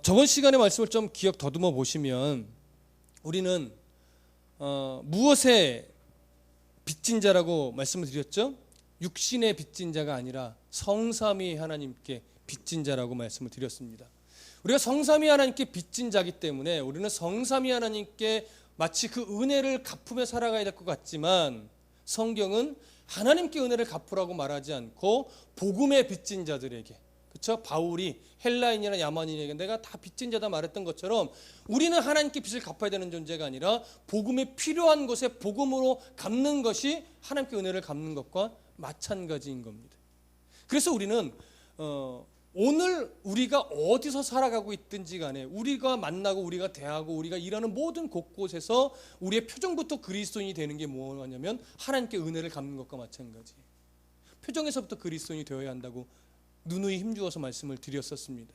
저번 시간의 말씀을 좀 기억 더듬어 보시면 우리는 무엇의 빚진 자라고 말씀을 드렸죠? 육신의 빚진 자가 아니라 성삼위 하나님께 빚진 자라고 말씀을 드렸습니다. 우리가 성삼위 하나님께 빚진 자기 때문에 우리는 성삼위 하나님께 마치 그 은혜를 갚으며 살아가야 될 것 같지만 성경은 하나님께 은혜를 갚으라고 말하지 않고 복음의 빚진 자들에게, 그렇죠? 바울이 헬라인이나 야만인에게 내가 다 빚진 자다 말했던 것처럼 우리는 하나님께 빚을 갚아야 되는 존재가 아니라 복음이 필요한 것에 복음으로 갚는 것이 하나님께 은혜를 갚는 것과 마찬가지인 겁니다. 그래서 우리는 오늘 우리가 어디서 살아가고 있든지 간에 우리가 만나고 우리가 대하고 우리가 일하는 모든 곳곳에서 우리의 표정부터 그리스도인이 되는 게 뭐냐면 하나님께 은혜를 갚는 것과 마찬가지. 표정에서부터 그리스도인이 되어야 한다고 누누이 힘주어서 말씀을 드렸었습니다.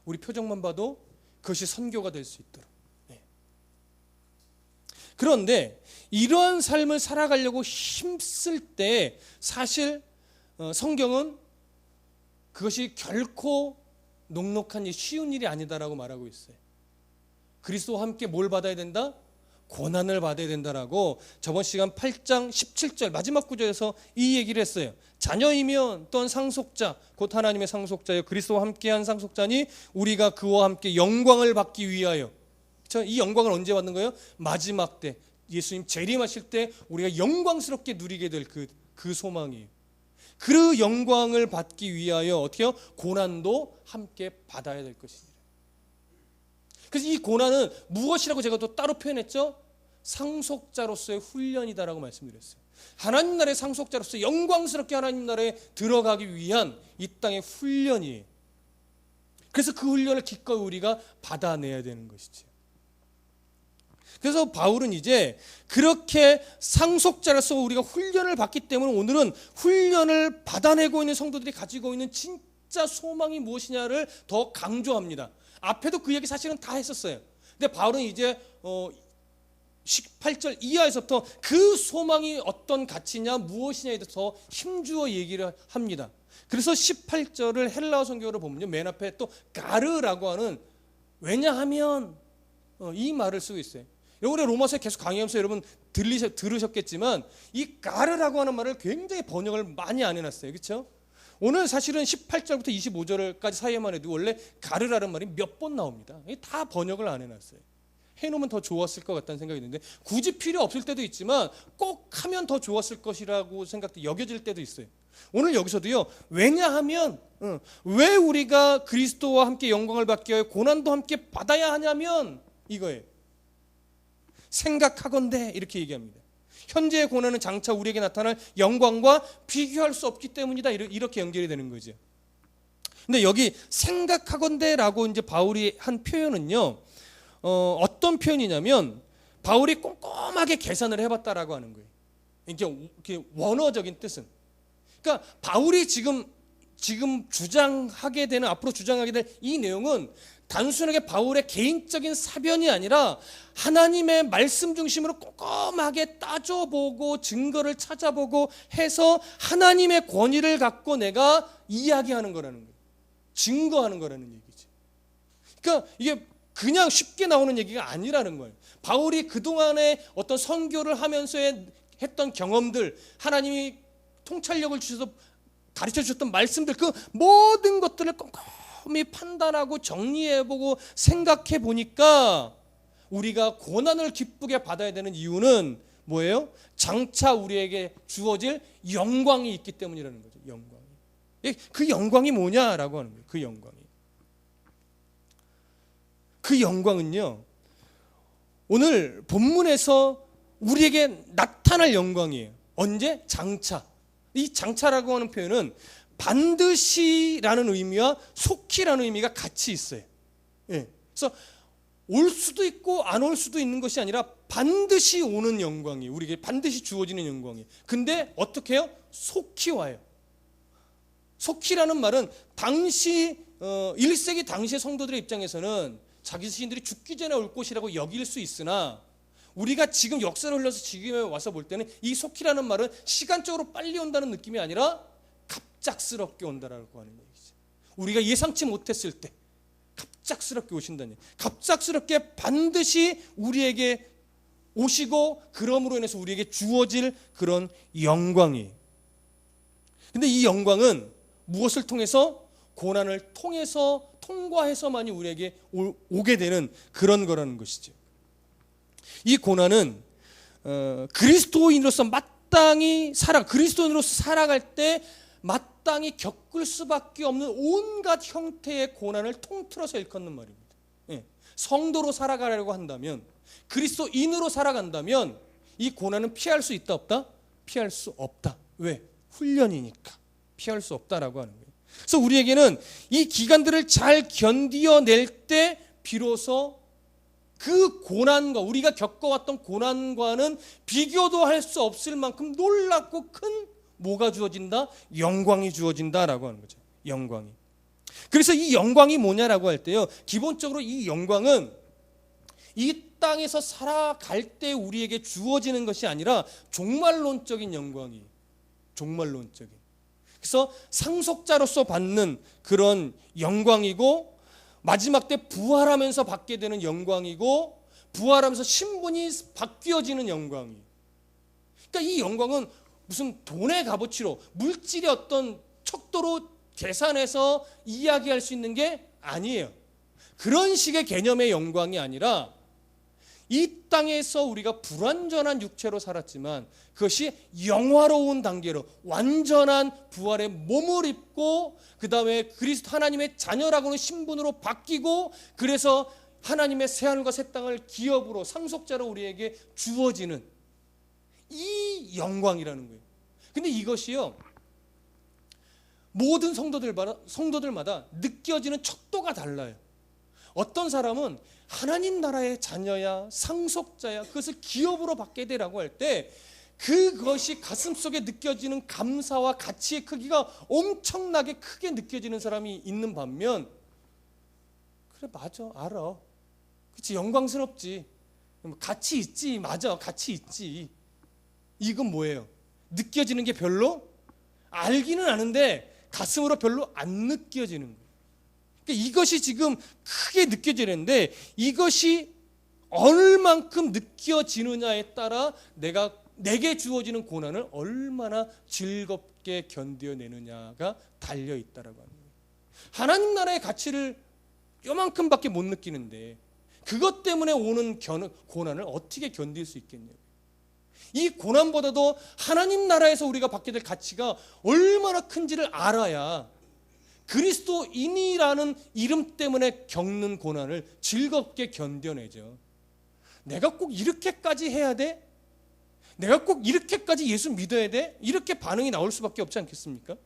우리 표정만 봐도 그것이 선교가 될 수 있도록. 그런데 이러한 삶을 살아가려고 힘쓸 때 사실 성경은 그것이 결코 녹록한 쉬운 일이 아니다라고 말하고 있어요. 그리스도와 함께 뭘 받아야 된다? 고난을 받아야 된다라고 저번 시간 8장 17절 마지막 구절에서 이 얘기를 했어요. 자녀이면 또한 상속자, 곧 하나님의 상속자여 그리스도와 함께한 상속자니 우리가 그와 함께 영광을 받기 위하여. 이 영광을 언제 받는 거예요? 마지막 때 예수님 재림하실 때 우리가 영광스럽게 누리게 될 그 소망이에요. 그 영광을 받기 위하여 어떻게요? 고난도 함께 받아야 될 것이니라. 그래서 이 고난은 무엇이라고 제가 또 따로 표현했죠? 상속자로서의 훈련이다라고 말씀드렸어요. 하나님 나라의 상속자로서 영광스럽게 하나님 나라에 들어가기 위한 이 땅의 훈련이에요. 그래서 그 훈련을 기꺼이 우리가 받아내야 되는 것이죠. 그래서 바울은 이제 그렇게 상속자로서 우리가 훈련을 받기 때문에 오늘은 훈련을 받아내고 있는 성도들이 가지고 있는 진짜 소망이 무엇이냐를 더 강조합니다. 앞에도 그 얘기 사실은 다 했었어요. 근데 바울은 이제 18절 이하에서부터 그 소망이 어떤 가치냐 무엇이냐에 대해서 힘주어 얘기를 합니다. 그래서 18절을 헬라어 성경으로 보면요, 맨 앞에 또 가르라고 하는, 왜냐하면 이 말을 쓰고 있어요. 여러분의 로마서에 계속 강의하면서 여러분 들으셨겠지만 이 가르라고 하는 말을 굉장히 번역을 많이 안 해놨어요. 그렇죠? 오늘 사실은 18절부터 25절까지 사이에만 해도 원래 가르라는 말이 몇 번 나옵니다. 다 번역을 안 해놨어요. 해놓으면 더 좋았을 것 같다는 생각이 드는데 굳이 필요 없을 때도 있지만 꼭 하면 더 좋았을 것이라고 여겨질 때도 있어요. 오늘 여기서도요, 왜냐하면 왜 우리가 그리스도와 함께 영광을 받기 위해 고난도 함께 받아야 하냐면 이거예요. 생각하건대 이렇게 얘기합니다. 현재의 고난은 장차 우리에게 나타날 영광과 비교할 수 없기 때문이다. 이렇게 연결이 되는 거죠. 근데 여기 생각하건대라고 이제 바울이 한 표현은요, 어떤 표현이냐면 바울이 꼼꼼하게 계산을 해봤다라고 하는 거예요. 이게 원어적인 뜻은. 그러니까 바울이 지금 주장하게 되는, 앞으로 주장하게 될 이 내용은 단순하게 바울의 개인적인 사변이 아니라 하나님의 말씀 중심으로 꼼꼼하게 따져보고 증거를 찾아보고 해서 하나님의 권위를 갖고 내가 이야기하는 거라는 거예요. 증거하는 거라는 얘기죠. 그러니까 이게 그냥 쉽게 나오는 얘기가 아니라는 거예요. 바울이 그동안에 어떤 선교를 하면서 했던 경험들, 하나님이 통찰력을 주셔서 가르쳐 주셨던 말씀들, 그 모든 것들을 꼼꼼히 판단하고 정리해보고 생각해 보니까 우리가 고난을 기쁘게 받아야 되는 이유는 뭐예요? 장차 우리에게 주어질 영광이 있기 때문이라는 거죠. 영광이. 그 영광이 뭐냐라고 하는 거예요. 그 영광이. 그 영광은요, 오늘 본문에서 우리에게 나타날 영광이에요. 언제? 장차. 이 장차라고 하는 표현은 반드시라는 의미와 속히라는 의미가 같이 있어요. 그래서 올 수도 있고 안 올 수도 있는 것이 아니라 반드시 오는 영광이, 우리에게 반드시 주어지는 영광이. 근데 어떻게 해요? 속히 와요. 속히라는 말은 당시 1세기 당시의 성도들의 입장에서는 자기 자신들이 죽기 전에 올 것이라고 여길 수 있으나 우리가 지금 역사를 흘러서 지금에 와서 볼 때는 이 속히라는 말은 시간적으로 빨리 온다는 느낌이 아니라 갑작스럽게 온다라고 하는 얘기죠. 우리가 예상치 못했을 때, 갑작스럽게 오신다니. 갑작스럽게 반드시 우리에게 오시고 그럼으로 인해서 우리에게 주어질 그런 영광이. 근데 이 영광은 무엇을 통해서? 고난을 통해서 통과해서만이 우리에게 오게 되는 그런 거라는 것이죠. 이 고난은 그리스도인으로서 마땅히 그리스도인으로서 살아갈 때 마땅히 겪을 수밖에 없는 온갖 형태의 고난을 통틀어서 일컫는 말입니다. 예. 성도로 살아가려고 한다면, 그리스도인으로 살아간다면 이 고난은 피할 수 있다 없다? 피할 수 없다. 왜? 훈련이니까 피할 수 없다라고 하는 거예요. 그래서 우리에게는 이 기간들을 잘 견디어낼 때 비로소 그 고난과, 우리가 겪어왔던 고난과는 비교도 할 수 없을 만큼 놀랍고 큰 뭐가 주어진다? 영광이 주어진다라고 하는 거죠. 영광이. 그래서 이 영광이 뭐냐라고 할 때요, 기본적으로 이 영광은 이 땅에서 살아갈 때 우리에게 주어지는 것이 아니라 종말론적인 영광이, 종말론적인. 그래서 상속자로서 받는 그런 영광이고, 마지막 때 부활하면서 받게 되는 영광이고, 부활하면서 신분이 바뀌어지는 영광이. 그러니까 이 영광은 무슨 돈의 값어치로, 물질의 어떤 척도로 계산해서 이야기할 수 있는 게 아니에요. 그런 식의 개념의 영광이 아니라, 이 땅에서 우리가 불완전한 육체로 살았지만 그것이 영화로운 단계로 완전한 부활의 몸을 입고, 그 다음에 그리스도 하나님의 자녀라고는 신분으로 바뀌고, 그래서 하나님의 새하늘과 새 땅을 기업으로, 상속자로 우리에게 주어지는 이 영광이라는 거예요. 근데 이것이요, 모든 성도들마다 느껴지는 척도가 달라요. 어떤 사람은 하나님 나라의 자녀야, 상속자야, 그것을 기업으로 받게 되라고 할 때 그것이 가슴속에 느껴지는 감사와 가치의 크기가 엄청나게 크게 느껴지는 사람이 있는 반면, 그래 맞아, 알아, 그치, 영광스럽지, 가치 있지, 맞아, 가치 있지. 이건 뭐예요? 느껴지는 게 별로, 알기는 아는데 가슴으로 별로 안 느껴지는 거예요. 그러니까 이것이 지금 크게 느껴지는데, 이것이 얼만큼 느껴지느냐에 따라 내게 주어지는 고난을 얼마나 즐겁게 견뎌내느냐가 달려있다라고 하는 거예요. 하나님 나라의 가치를 요만큼밖에 못 느끼는데 그것 때문에 오는 고난을 어떻게 견딜 수 있겠냐고. 이 고난보다도 하나님 나라에서 우리가 받게 될 가치가 얼마나 큰지를 알아야 그리스도인이라는 이름 때문에 겪는 고난을 즐겁게 견뎌내죠. 내가 꼭 이렇게까지 해야 돼? 내가 꼭 이렇게까지 예수 믿어야 돼? 이렇게 반응이 나올 수밖에 없지 않겠습니까?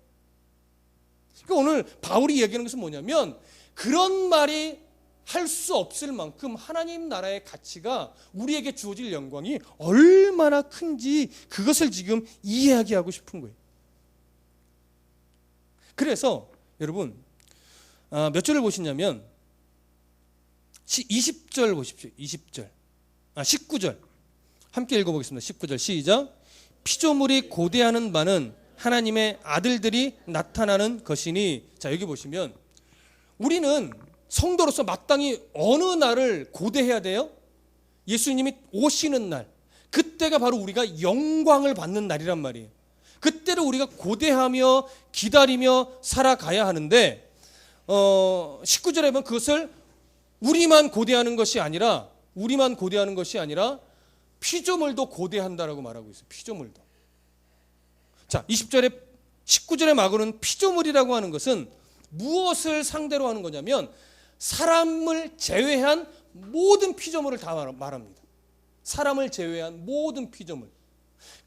그러니까 오늘 바울이 얘기하는 것은 뭐냐면, 그런 말이 할 수 없을 만큼 하나님 나라의 가치가, 우리에게 주어질 영광이 얼마나 큰지 그것을 지금 이해하게 하고 싶은 거예요. 그래서 여러분, 몇 절을 보시냐면 20절 보십시오. 19절 함께 읽어보겠습니다. 19절 시작. 피조물이 고대하는 바는 하나님의 아들들이 나타나는 것이니. 자, 여기 보시면 우리는 성도로서 마땅히 어느 날을 고대해야 돼요? 예수님이 오시는 날, 그때가 바로 우리가 영광을 받는 날이란 말이에요. 그때를 우리가 고대하며 기다리며 살아가야 하는데, 19절에 보면 그것을 우리만 고대하는 것이 아니라 피조물도 고대한다라고 말하고 있어요. 피조물도. 자, 19절에 마구는 피조물이라고 하는 것은 무엇을 상대로 하는 거냐면, 사람을 제외한 모든 피조물을 다 말합니다. 사람을 제외한 모든 피조물.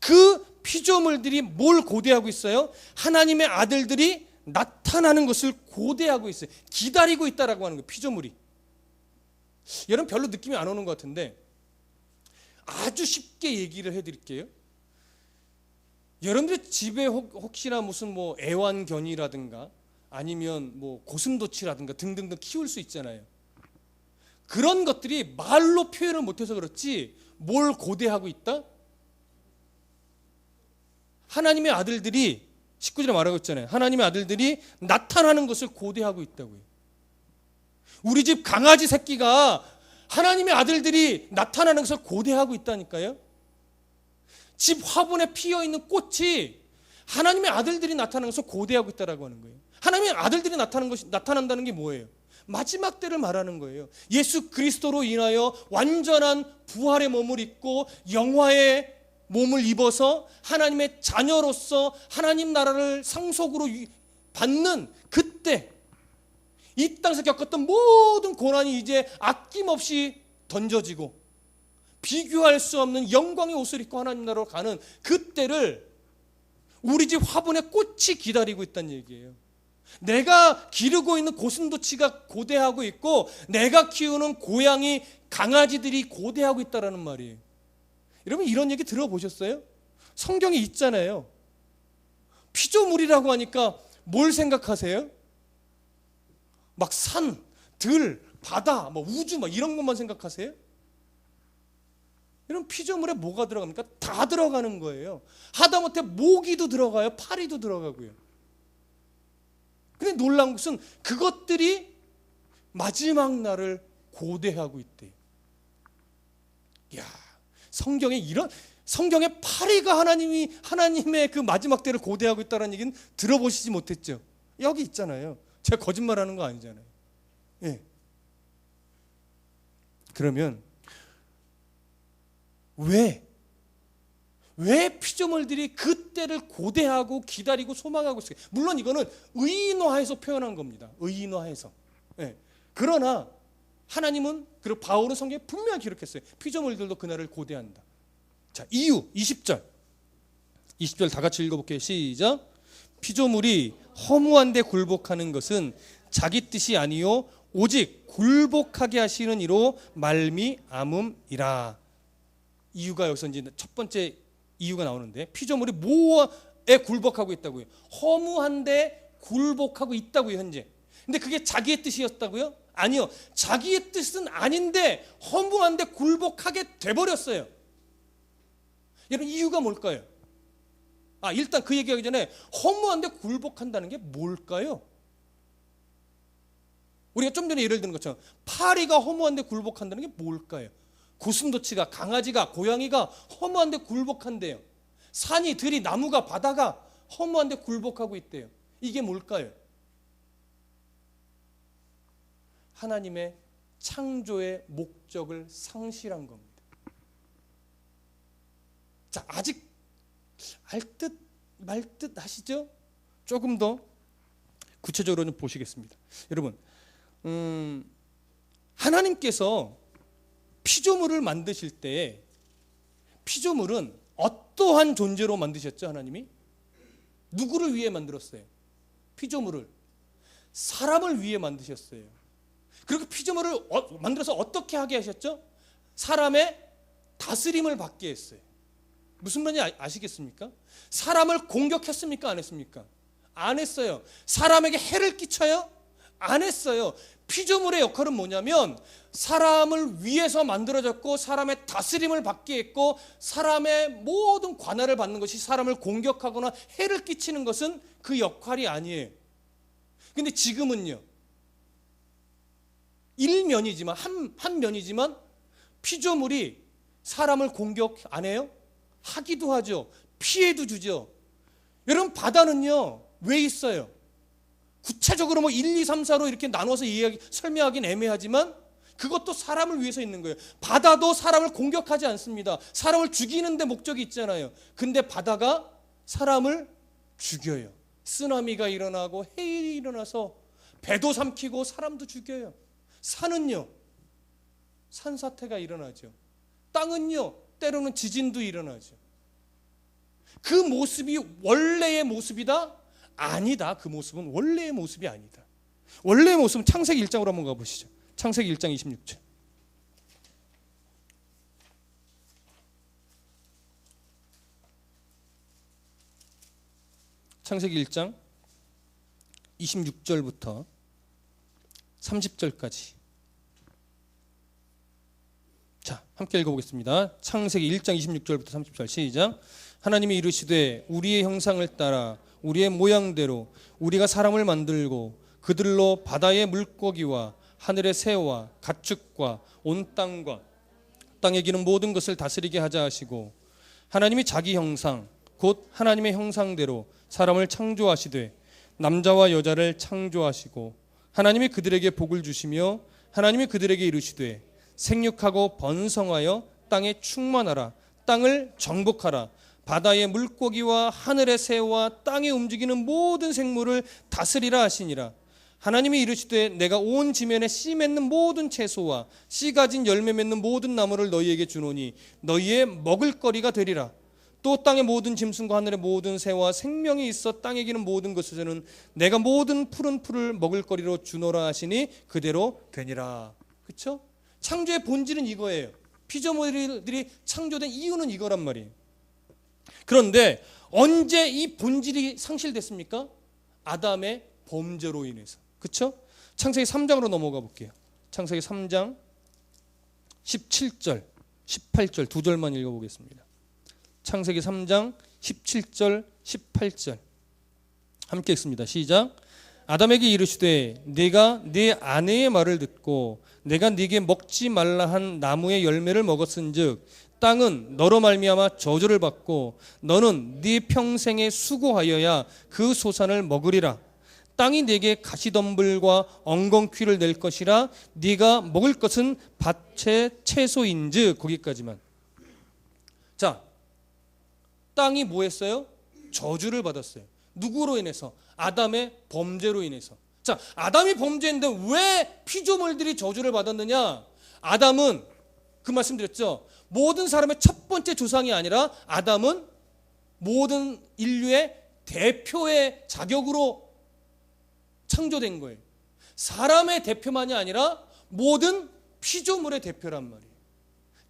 그 피조물들이 뭘 고대하고 있어요? 하나님의 아들들이 나타나는 것을 고대하고 있어요. 기다리고 있다라고 하는 거예요. 피조물이. 여러분 별로 느낌이 안 오는 것 같은데 아주 쉽게 얘기를 해드릴게요. 여러분들 집에 혹시나 무슨 뭐 애완견이라든가 아니면 뭐 고슴도치라든가 등등등 키울 수 있잖아요. 그런 것들이 말로 표현을 못해서 그렇지 뭘 고대하고 있다? 하나님의 아들들이, 19절에 말하고 있잖아요. 하나님의 아들들이 나타나는 것을 고대하고 있다고요. 우리 집 강아지 새끼가 하나님의 아들들이 나타나는 것을 고대하고 있다니까요. 집 화분에 피어있는 꽃이 하나님의 아들들이 나타나는 것을 고대하고 있다라고 하는 거예요. 하나님의 아들들이 나타난다는 게 뭐예요? 마지막 때를 말하는 거예요. 예수 그리스도로 인하여 완전한 부활의 몸을 입고 영화의 몸을 입어서 하나님의 자녀로서 하나님 나라를 상속으로 받는 그때 이 땅에서 겪었던 모든 고난이 이제 아낌없이 던져지고 비교할 수 없는 영광의 옷을 입고 하나님 나라로 가는 그때를 우리 집 화분에 꽃이 기다리고 있다는 얘기예요. 내가 기르고 있는 고슴도치가 고대하고 있고 내가 키우는 고양이 강아지들이 고대하고 있다라는 말이에요. 여러분 이런 얘기 들어보셨어요? 성경에 있잖아요. 피조물이라고 하니까 뭘 생각하세요? 막 산, 들, 바다, 뭐 우주 막 이런 것만 생각하세요? 이런 피조물에 뭐가 들어갑니까? 다 들어가는 거예요. 하다못해 모기도 들어가요. 파리도 들어가고요. 근데 놀라운 것은 그것들이 마지막 날을 고대하고 있대요. 이야, 성경에 파리가 하나님의 그 마지막 때를 고대하고 있다는 얘기는 들어보시지 못했죠. 여기 있잖아요. 제가 거짓말하는 거 아니잖아요. 예. 그러면 왜 피조물들이 그때를 고대하고 기다리고 소망하고 있어요? 물론 이거는 의인화해서 표현한 겁니다. 의인화해서. 예. 그러나 하나님은 그리고 바울은 성경에 분명히 기록했어요. 피조물들도 그날을 고대한다. 자, 이유 20절 다 같이 읽어볼게요. 시작. 피조물이 허무한 데 굴복하는 것은 자기 뜻이 아니요 오직 굴복하게 하시는 이로 말미암음이라. 이유가 여기서 이제 첫 번째 이유가 나오는데 피조물이 뭐에 굴복하고 있다고요? 허무한데 굴복하고 있다고요, 현재. 근데 그게 자기의 뜻이었다고요? 아니요. 자기의 뜻은 아닌데 허무한데 굴복하게 돼버렸어요. 여러분 이유가 뭘까요? 일단 그 얘기하기 전에 허무한데 굴복한다는 게 뭘까요? 우리가 좀 전에 예를 든 것처럼 파리가 허무한데 굴복한다는 게 뭘까요? 고슴도치가, 강아지가, 고양이가 허무한데 굴복한대요. 산이, 들이, 나무가, 바다가 허무한데 굴복하고 있대요. 이게 뭘까요? 하나님의 창조의 목적을 상실한 겁니다. 자, 아직 알듯 말듯 하시죠? 조금 더 구체적으로 좀 보시겠습니다. 여러분, 하나님께서 피조물을 만드실 때 피조물은 어떠한 존재로 만드셨죠? 하나님이 누구를 위해 만들었어요? 피조물을 사람을 위해 만드셨어요. 그리고 피조물을 만들어서 어떻게 하게 하셨죠? 사람의 다스림을 받게 했어요. 무슨 말인지 아시겠습니까? 사람을 공격했습니까? 안 했습니까? 안 했어요. 사람에게 해를 끼쳐요? 안 했어요. 피조물의 역할은 뭐냐면 사람을 위해서 만들어졌고 사람의 다스림을 받게 했고 사람의 모든 관할을 받는 것이 사람을 공격하거나 해를 끼치는 것은 그 역할이 아니에요. 근데 지금은요. 일면이지만 한 면이지만 피조물이 사람을 공격 안 해요? 하기도 하죠. 피해도 주죠. 여러분 바다는요. 왜 있어요? 구체적으로 뭐 1, 2, 3, 4로 이렇게 나눠서 설명하기는 애매하지만 그것도 사람을 위해서 있는 거예요. 바다도 사람을 공격하지 않습니다. 사람을 죽이는 데 목적이 있잖아요. 근데 바다가 사람을 죽여요. 쓰나미가 일어나고 해일이 일어나서 배도 삼키고 사람도 죽여요. 산은요. 산사태가 일어나죠. 땅은요. 때로는 지진도 일어나죠. 그 모습이 원래의 모습이다? 아니다. 그 모습은 원래의 모습이 아니다. 원래의 모습은 창세기 1장으로 한번 가보시죠. 창세기 1장 26절. 창세기 1장 26절부터 30절까지. 자, 함께 읽어보겠습니다. 창세기 1장 26절부터 30절 시작. 하나님이 이르시되 우리의 형상을 따라 우리의 모양대로 우리가 사람을 만들고 그들로 바다의 물고기와 하늘의 새와 가축과 온 땅과 땅에 기는 모든 것을 다스리게 하자 하시고 하나님이 자기 형상 곧 하나님의 형상대로 사람을 창조하시되 남자와 여자를 창조하시고 하나님이 그들에게 복을 주시며 하나님이 그들에게 이르시되 생육하고 번성하여 땅에 충만하라 땅을 정복하라 바다의 물고기와 하늘의 새와 땅에 움직이는 모든 생물을 다스리라 하시니라. 하나님이 이르시되 내가 온 지면에 씨 맺는 모든 채소와 씨 가진 열매 맺는 모든 나무를 너희에게 주노니 너희의 먹을거리가 되리라. 또 땅의 모든 짐승과 하늘의 모든 새와 생명이 있어 땅에 기는 모든 것에서는 내가 모든 푸른 풀을 먹을거리로 주노라 하시니 그대로 되니라. 그렇죠? 창조의 본질은 이거예요. 피조물들이 창조된 이유는 이거란 말이에요. 그런데 언제 이 본질이 상실됐습니까? 아담의 범죄로 인해서. 그렇죠? 창세기 3장으로 넘어가 볼게요. 창세기 3장 17절, 18절 두 절만 읽어보겠습니다. 창세기 3장 17절, 18절 함께 읽습니다. 시작. 아담에게 이르시되 네가 네 아내의 말을 듣고 내가 네게 먹지 말라 한 나무의 열매를 먹었은즉 땅은 너로 말미암아 저주를 받고 너는 네 평생에 수고하여야 그 소산을 먹으리라. 땅이 네게 가시덤불과 엉겅퀴를 낼 것이라. 네가 먹을 것은 밭의 채소인즉. 거기까지만. 자, 땅이 뭐 했어요? 저주를 받았어요. 누구로 인해서? 아담의 범죄로 인해서. 자, 아담이 범죄했는데 왜 피조물들이 저주를 받았느냐? 아담은 그 말씀드렸죠. 모든 사람의 첫 번째 조상이 아니라 아담은 모든 인류의 대표의 자격으로 창조된 거예요. 사람의 대표만이 아니라 모든 피조물의 대표란 말이에요.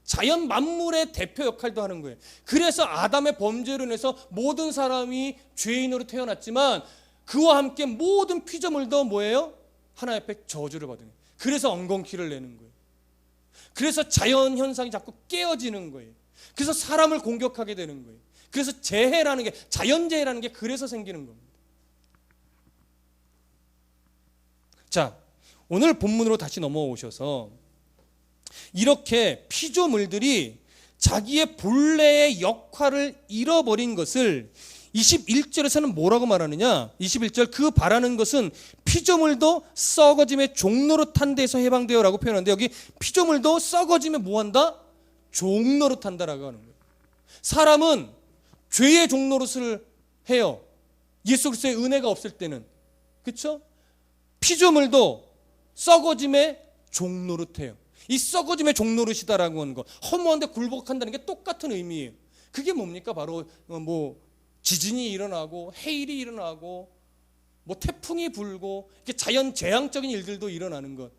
자연 만물의 대표 역할도 하는 거예요. 그래서 아담의 범죄로 인해서 모든 사람이 죄인으로 태어났지만 그와 함께 모든 피조물도 뭐예요? 하나님 앞에 저주를 받은 거예요. 그래서 엉겅퀴를 내는 거예요. 그래서 자연 현상이 자꾸 깨어지는 거예요. 그래서 사람을 공격하게 되는 거예요. 그래서 재해라는 게, 자연재해라는 게 그래서 생기는 겁니다. 자, 오늘 본문으로 다시 넘어오셔서 이렇게 피조물들이 자기의 본래의 역할을 잃어버린 것을 21절에서는 뭐라고 말하느냐? 21절 그 바라는 것은 피조물도 썩어짐의 종노릇한 데서 해방되어라고 표현하는데 여기 피조물도 썩어짐에 뭐한다? 종노릇한다라고 하는 거예요. 사람은 죄의 종노릇을 해요. 예수 그리스도의 은혜가 없을 때는. 그렇죠? 피조물도 썩어짐의 종노릇해요. 이 썩어짐의 종노릇이다라고 하는 거, 허무한데 굴복한다는 게 똑같은 의미예요. 그게 뭡니까? 바로 지진이 일어나고 해일이 일어나고 태풍이 불고 이렇게 자연 재앙적인 일들도 일어나는 것.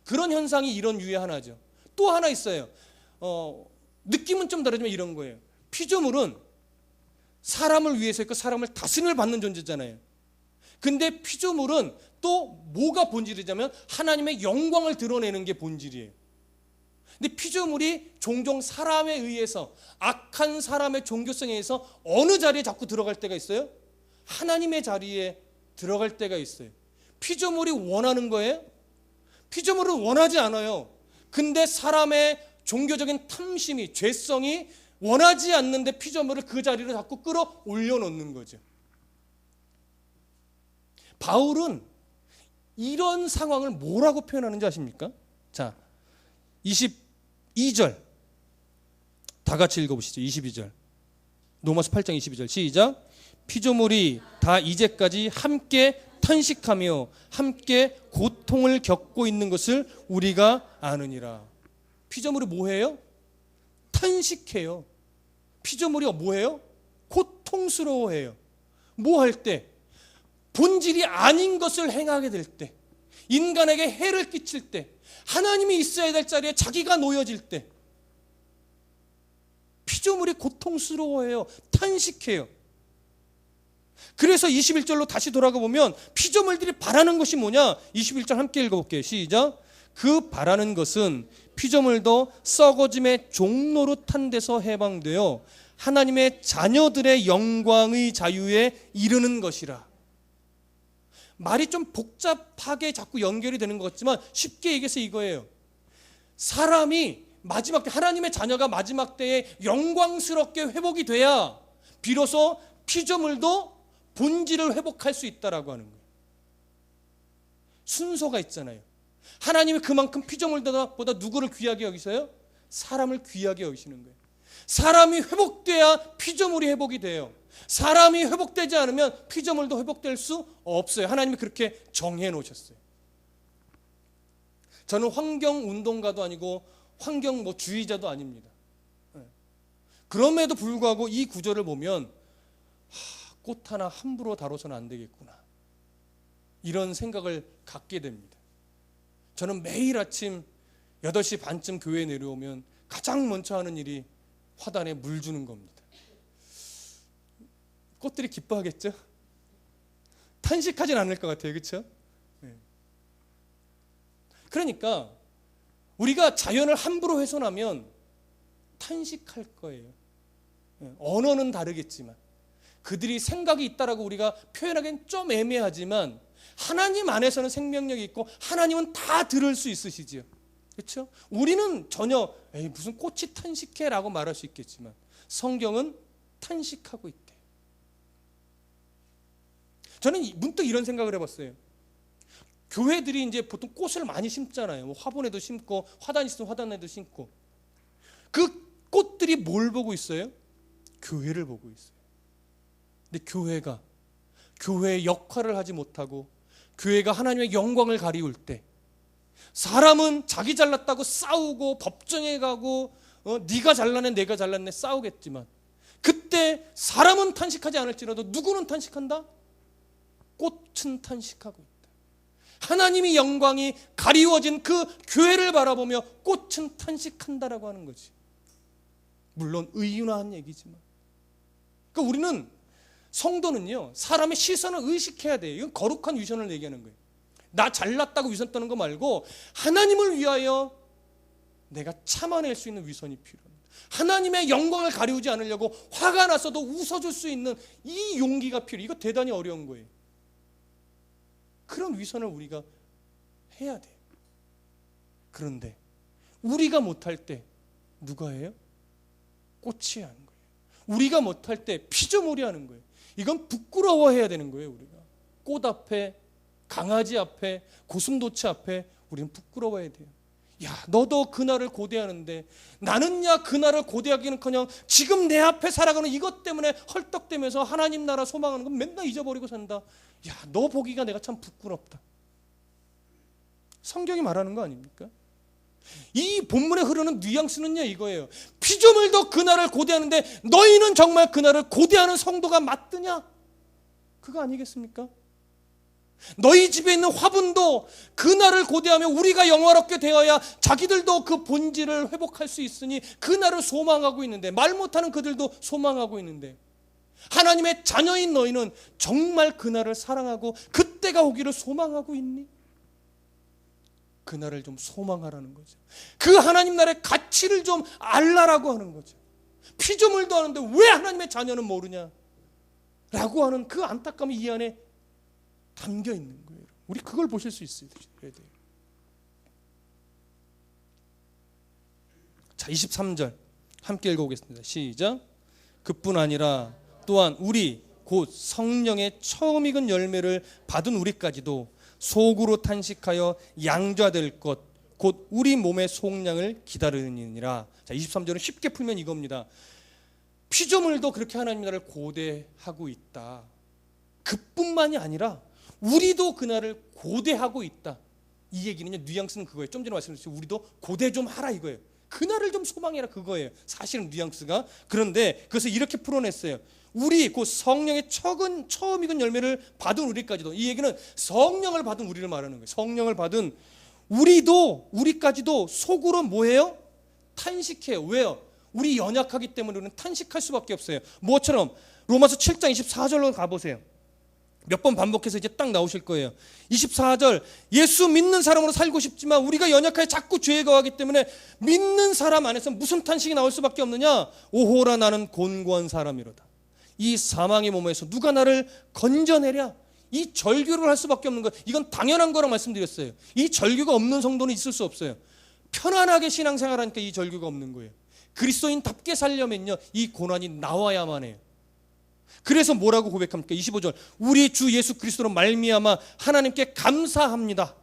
그런 현상이 이런 유의 하나죠. 또 하나 있어요. 느낌은 좀 다르지만 이런 거예요. 피조물은 사람을 위해서 있고 사람을 다스림을 받는 존재잖아요. 근데 피조물은 또 뭐가 본질이냐면 하나님의 영광을 드러내는 게 본질이에요. 근데 피조물이 종종 사람에 의해서, 악한 사람의 종교성에 의해서 어느 자리에 자꾸 들어갈 때가 있어요? 하나님의 자리에 들어갈 때가 있어요. 피조물이 원하는 거예요? 피조물은 원하지 않아요. 근데 사람의 종교적인 탐심이, 죄성이 원하지 않는데 피조물을 그 자리로 자꾸 끌어올려 놓는 거죠. 바울은 이런 상황을 뭐라고 표현하는지 아십니까? 자, 22절 다 같이 읽어보시죠. 22절 로마서 8장 22절 시작. 피조물이 다 이제까지 함께 탄식하며 함께 고통을 겪고 있는 것을 우리가 아느니라. 피조물이 뭐해요? 탄식해요. 피조물이 뭐해요? 고통스러워해요. 뭐 할 때? 본질이 아닌 것을 행하게 될 때, 인간에게 해를 끼칠 때, 하나님이 있어야 될 자리에 자기가 놓여질 때 피조물이 고통스러워해요. 탄식해요. 그래서 21절로 다시 돌아가 보면 피조물들이 바라는 것이 뭐냐? 21절 함께 읽어볼게요. 시작. 그 바라는 것은 피조물도 썩어짐의 종노릇한 데서 해방되어 하나님의 자녀들의 영광의 자유에 이르는 것이라. 말이 좀 복잡하게 자꾸 연결이 되는 것 같지만 쉽게 얘기해서 이거예요. 사람이 마지막 때, 하나님의 자녀가 마지막 때에 영광스럽게 회복이 돼야 비로소 피조물도 본질을 회복할 수 있다라고 하는 거예요. 순서가 있잖아요. 하나님이 그만큼 피조물보다 누구를 귀하게 여기세요? 사람을 귀하게 여기시는 거예요. 사람이 회복돼야 피조물이 회복이 돼요. 사람이 회복되지 않으면 피조물도 회복될 수 없어요. 하나님이 그렇게 정해 놓으셨어요. 저는 환경운동가도 아니고 환경주의자도 아닙니다. 그럼에도 불구하고 이 구절을 보면 꽃 하나 함부로 다뤄서는 안 되겠구나, 이런 생각을 갖게 됩니다. 저는 매일 아침 8시 반쯤 교회에 내려오면 가장 먼저 하는 일이 화단에 물 주는 겁니다. 꽃들이 기뻐하겠죠? 탄식하진 않을 것 같아요. 그렇죠? 그러니까 우리가 자연을 함부로 훼손하면 탄식할 거예요. 언어는 다르겠지만 그들이 생각이 있다라고 우리가 표현하기엔 좀 애매하지만 하나님 안에서는 생명력이 있고 하나님은 다 들을 수 있으시지요. 그렇죠? 우리는 전혀 무슨 꽃이 탄식해라고 말할 수 있겠지만 성경은 탄식하고 있대요. 저는 문득 이런 생각을 해봤어요. 교회들이 이제 보통 꽃을 많이 심잖아요. 화분에도 심고 화단 있으면 화단에도 심고. 그 꽃들이 뭘 보고 있어요? 교회를 보고 있어요. 근데 교회가 교회의 역할을 하지 못하고 교회가 하나님의 영광을 가리울 때 사람은 자기 잘났다고 싸우고 법정에 가고 네가 잘났네 내가 잘났네 싸우겠지만 그때 사람은 탄식하지 않을지라도 누구는 탄식한다? 꽃은 탄식하고 있다. 하나님의 영광이 가리워진 그 교회를 바라보며 꽃은 탄식한다라고 하는 거지. 물론 의인화한 얘기지만. 그러니까 우리는 성도는요, 사람의 시선을 의식해야 돼요. 이건 거룩한 위선을 얘기하는 거예요. 나 잘났다고 위선 떠는 거 말고 하나님을 위하여 내가 참아낼 수 있는 위선이 필요합니다. 하나님의 영광을 가리우지 않으려고 화가 나서도 웃어줄 수 있는 이 용기가 필요해요. 이거 대단히 어려운 거예요. 그런 위선을 우리가 해야 돼요. 그런데 우리가 못할 때 누가 해요? 꽃이 하는 거예요. 우리가 못할 때 피조물이 하는 거예요. 이건 부끄러워해야 되는 거예요. 우리가 꽃 앞에, 강아지 앞에, 고슴도치 앞에 우리는 부끄러워해야 돼요. 야, 너도 그날을 고대하는데 나는야 그날을 고대하기는커녕 지금 내 앞에 살아가는 이것 때문에 헐떡대면서 하나님 나라 소망하는 건 맨날 잊어버리고 산다. 야, 너 보기가 내가 참 부끄럽다. 성경이 말하는 거 아닙니까? 이 본문에 흐르는 뉘앙스는요 이거예요. 피조물도 그날을 고대하는데 너희는 정말 그날을 고대하는 성도가 맞느냐? 그거 아니겠습니까? 너희 집에 있는 화분도 그날을 고대하며 우리가 영화롭게 되어야 자기들도 그 본질을 회복할 수 있으니 그날을 소망하고 있는데, 말 못하는 그들도 소망하고 있는데, 하나님의 자녀인 너희는 정말 그날을 사랑하고 그때가 오기를 소망하고 있니? 그날을 좀 소망하라는 거죠. 그 하나님 나라의 가치를 좀 알라라고 하는 거죠. 피조물도 하는데 왜 하나님의 자녀는 모르냐? 라고 하는 그 안타까움이 이 안에 담겨 있는 거예요. 우리 그걸 보실 수 있어야 돼요. 자, 23절 함께 읽어보겠습니다. 시작. 그뿐 아니라 또한 우리 곧 성령의 처음 익은 열매를 받은 우리까지도 속으로 탄식하여 양자될 것 곧 우리 몸의 속량을 기다리느니라. 자, 23절은 쉽게 풀면 이겁니다. 피조물도 그렇게 하나님 나라를 고대하고 있다. 그뿐만이 아니라 우리도 그날을 고대하고 있다. 이 얘기는요, 뉘앙스는 그거예요. 좀 전에 말씀드렸죠. 우리도 고대 좀 하라 이거예요. 그날을 좀 소망해라 그거예요. 사실은 뉘앙스가. 그런데 그것을 이렇게 풀어냈어요. 우리 곧 성령의 처음 익은 열매를 받은 우리까지도. 이 얘기는 성령을 받은 우리를 말하는 거예요. 성령을 받은 우리까지도 속으로 뭐해요? 탄식해요. 왜요? 우리 연약하기 때문에 우리는 탄식할 수밖에 없어요. 뭐처럼? 로마서 7장 24절로 가보세요. 몇 번 반복해서 이제 딱 나오실 거예요. 24절, 예수 믿는 사람으로 살고 싶지만 우리가 연약하게 자꾸 죄에 거하기 때문에 믿는 사람 안에서 무슨 탄식이 나올 수밖에 없느냐? 오호라 나는 곤고한 사람이로다. 이 사망의 몸에서 누가 나를 건져내랴? 이 절규를 할 수밖에 없는 거예요. 이건 당연한 거라고 말씀드렸어요. 이 절규가 없는 성도는 있을 수 없어요. 편안하게 신앙생활하니까 이 절규가 없는 거예요. 그리스도인답게 살려면요, 이 고난이 나와야만 해요. 그래서 뭐라고 고백합니까? 25절, 우리 주 예수 그리스도로 말미암아 하나님께 감사합니다.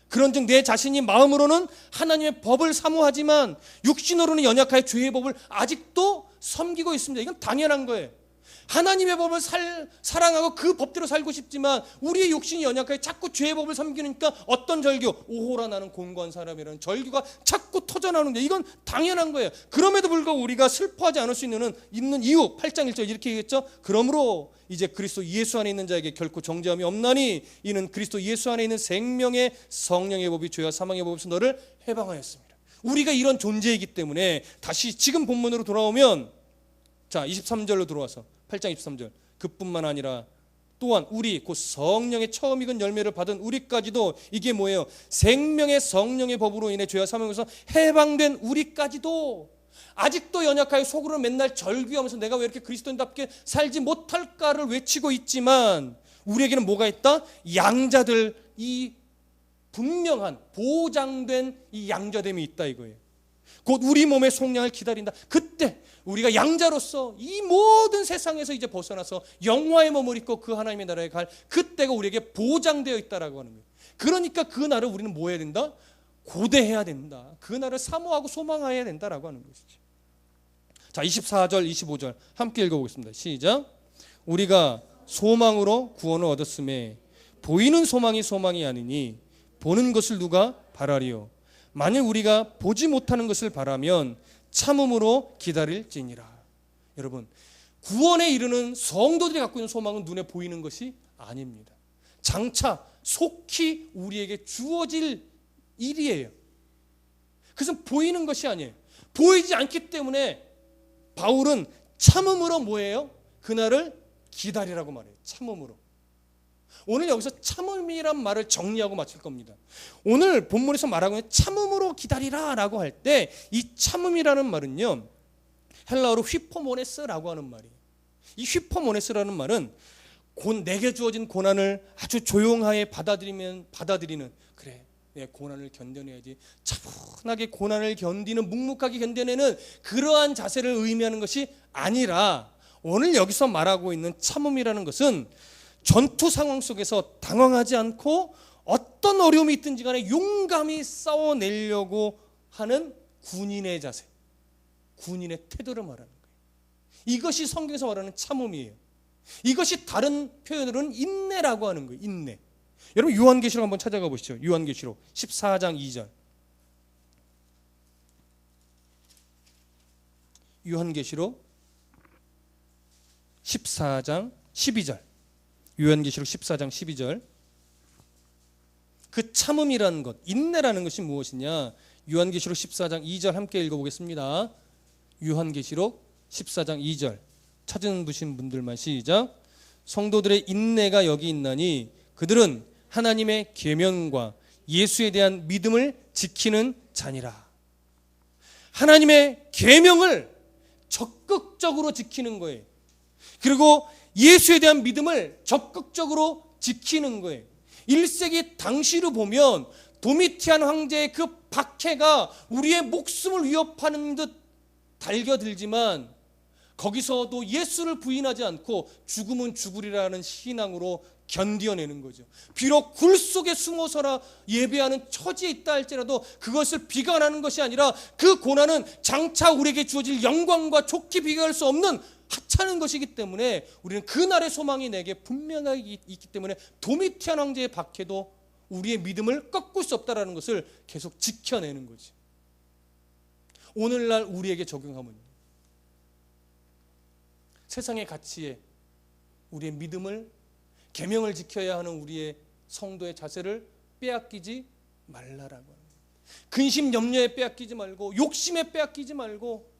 그런즉 내 자신이 마음으로는 하나님의 법을 사모하지만 육신으로는 연약하여 죄의 법을 아직도 섬기고 있습니다. 이건 당연한 거예요. 하나님의 법을 사랑하고 그 법대로 살고 싶지만 우리의 욕심이 연약하여 자꾸 죄의 법을 섬기니까 어떤 절규? 오호라 나는 곤고한 사람이라는 절규가 자꾸 터져나오는데, 이건 당연한 거예요. 그럼에도 불구하고 우리가 슬퍼하지 않을 수 있는 이유, 8장 1절 이렇게 얘기했죠. 그러므로 이제 그리스도 예수 안에 있는 자에게 결코 정죄함이 없나니 이는 그리스도 예수 안에 있는 생명의 성령의 법이 죄와 사망의 법에서 너를 해방하였습니다. 우리가 이런 존재이기 때문에, 다시 지금 본문으로 돌아오면, 자 23절로 들어와서 8장 23절, 그뿐만 아니라 또한 우리 곧 성령의 처음 익은 열매를 받은 우리까지도, 이게 뭐예요? 생명의 성령의 법으로 인해 죄와 사망에서 해방된 우리까지도 아직도 연약하여 속으로 맨날 절규하면서 내가 왜 이렇게 그리스도인답게 살지 못할까를 외치고 있지만, 우리에게는 뭐가 있다? 양자들, 이 분명한 보장된 이 양자됨이 있다 이거예요. 곧 우리 몸의 속량을 기다린다. 그때 우리가 양자로서 이 모든 세상에서 이제 벗어나서 영화의 몸을 입고 그 하나님의 나라에 갈 그때가 우리에게 보장되어 있다라고 하는 거예요. 그러니까 그 날을 우리는 뭐 해야 된다? 고대해야 된다. 그 날을 사모하고 소망해야 된다라고 하는 것이죠. 자 24절 25절 함께 읽어보겠습니다. 시작. 우리가 소망으로 구원을 얻었음에 보이는 소망이 소망이 아니니 보는 것을 누가 바라리요. 만일 우리가 보지 못하는 것을 바라면 참음으로 기다릴지니라. 여러분, 구원에 이르는 성도들이 갖고 있는 소망은 눈에 보이는 것이 아닙니다. 장차 속히 우리에게 주어질 일이에요. 그것은 보이는 것이 아니에요. 보이지 않기 때문에 바울은 참음으로 뭐예요? 그날을 기다리라고 말해요. 참음으로. 오늘 여기서 참음이란 말을 정리하고 마칠 겁니다. 오늘 본문에서 말하고 있는 참음으로 기다리라 라고 할 때, 이 참음이라는 말은요, 헬라어로 휘포모네스라고 하는 말이에요. 이 휘포모네스라는 말은 내게 주어진 고난을 아주 조용하게 받아들이는, 그래 내 고난을 견뎌내야지, 차분하게 고난을 견디는, 묵묵하게 견뎌내는 그러한 자세를 의미하는 것이 아니라, 오늘 여기서 말하고 있는 참음이라는 것은 전투 상황 속에서 당황하지 않고 어떤 어려움이 있든지 간에 용감히 싸워내려고 하는 군인의 자세, 군인의 태도를 말하는 거예요. 이것이 성경에서 말하는 참음이에요. 이것이 다른 표현으로는 인내라고 하는 거예요. 인내. 여러분 요한계시록 한번 찾아가 보시죠. 요한계시록 14장 2절. 요한계시록 14장 12절. 요한계시록 14장 12절. 그 참음이라는 것, 인내라는 것이 무엇이냐? 요한계시록 14장 2절 함께 읽어보겠습니다. 요한계시록 14장 2절 찾은 분들만 시작. 성도들의 인내가 여기 있나니 그들은 하나님의 계명과 예수에 대한 믿음을 지키는 자니라. 하나님의 계명을 적극적으로 지키는 거예요. 그리고 예수에 대한 믿음을 적극적으로 지키는 거예요. 1세기 당시로 보면 도미티안 황제의 그 박해가 우리의 목숨을 위협하는 듯 달겨들지만, 거기서도 예수를 부인하지 않고 죽음은 죽으리라는 신앙으로 견뎌내는 거죠. 비록 굴 속에 숨어서라 예배하는 처지에 있다 할지라도 그것을 비관하는 것이 아니라, 그 고난은 장차 우리에게 주어질 영광과 좋게 비교할 수 없는 하찮은 것이기 때문에 우리는 그날의 소망이 내게 분명하게 있기 때문에 도미티안 황제의 박해도 우리의 믿음을 꺾을 수 없다는 것을 계속 지켜내는 거지. 오늘날 우리에게 적용하면 세상의 가치에 우리의 믿음을, 계명을 지켜야 하는 우리의 성도의 자세를 빼앗기지 말라라고 합니다. 근심 염려에 빼앗기지 말고, 욕심에 빼앗기지 말고,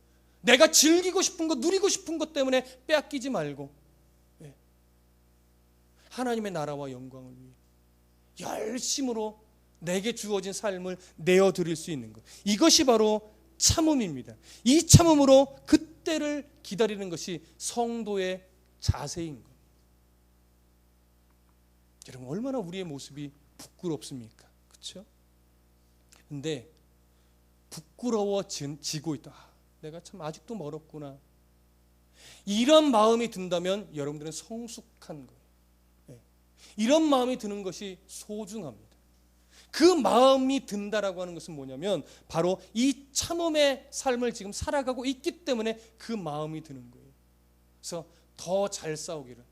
내가 즐기고 싶은 것, 누리고 싶은 것 때문에 빼앗기지 말고, 하나님의 나라와 영광을 위해 열심으로 내게 주어진 삶을 내어드릴 수 있는 것, 이것이 바로 참음입니다. 이 참음으로 그때를 기다리는 것이 성도의 자세인 것. 여러분 얼마나 우리의 모습이 부끄럽습니까? 그렇죠? 근데 부끄러워지고 있다. 내가 참 아직도 멀었구나. 이런 마음이 든다면 여러분들은 성숙한 거예요. 네. 이런 마음이 드는 것이 소중합니다. 그 마음이 든다라고 하는 것은 뭐냐면 바로 이 참음의 삶을 지금 살아가고 있기 때문에 그 마음이 드는 거예요. 그래서 더 잘 싸우기를.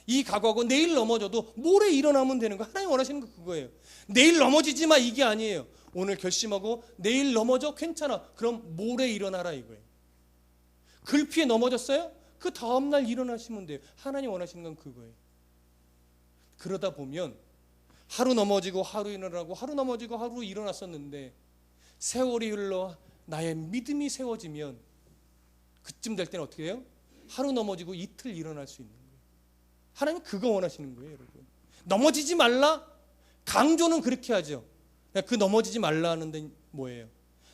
이 각오하고 내일 넘어져도 모레 일어나면 되는 거. 하나님 원하시는 거 그거예요. 내일 넘어지지 마 이게 아니에요. 오늘 결심하고 내일 넘어져 괜찮아. 그럼 모레 일어나라 이거예요. 글피에 넘어졌어요? 그 다음날 일어나시면 돼요. 하나님 원하시는 건 그거예요. 그러다 보면 하루 넘어지고 하루 일어나고 하루 넘어지고 하루 일어났었는데 세월이 흘러 나의 믿음이 세워지면 그쯤 될 때는 어떻게 해요? 하루 넘어지고 이틀 일어날 수 있는 거예요. 하나님 그거 원하시는 거예요, 여러분. 넘어지지 말라? 강조는 그렇게 하죠. 그 넘어지지 말라 하는데 뭐예요?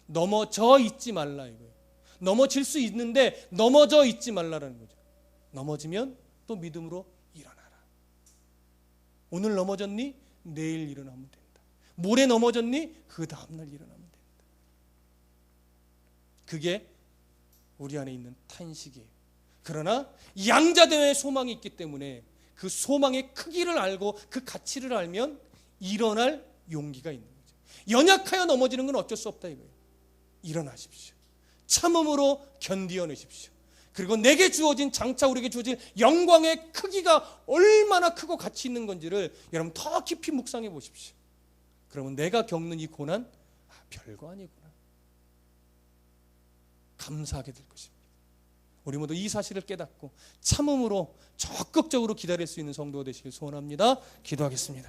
넘어져 있지 말라 이거예요. 넘어질 수 있는데 넘어져 있지 말라라는 거죠. 넘어지면 또 믿음으로 일어나라. 오늘 넘어졌니? 내일 일어나면 된다. 모레 넘어졌니? 그 다음날 일어나면 된다. 그게 우리 안에 있는 탄식이에요. 그러나 양자됨의 소망이 있기 때문에 그 소망의 크기를 알고 그 가치를 알면 일어날 용기가 있는 거죠. 연약하여 넘어지는 건 어쩔 수 없다 이거예요. 일어나십시오. 참음으로 견디어내십시오. 그리고 내게 주어진 장차 우리에게 주어진 영광의 크기가 얼마나 크고 가치 있는 건지를 여러분 더 깊이 묵상해 보십시오. 그러면 내가 겪는 이 고난 별거 아니구나. 감사하게 될 것입니다. 우리 모두 이 사실을 깨닫고 참음으로 적극적으로 기다릴 수 있는 성도가 되시길 소원합니다. 기도하겠습니다.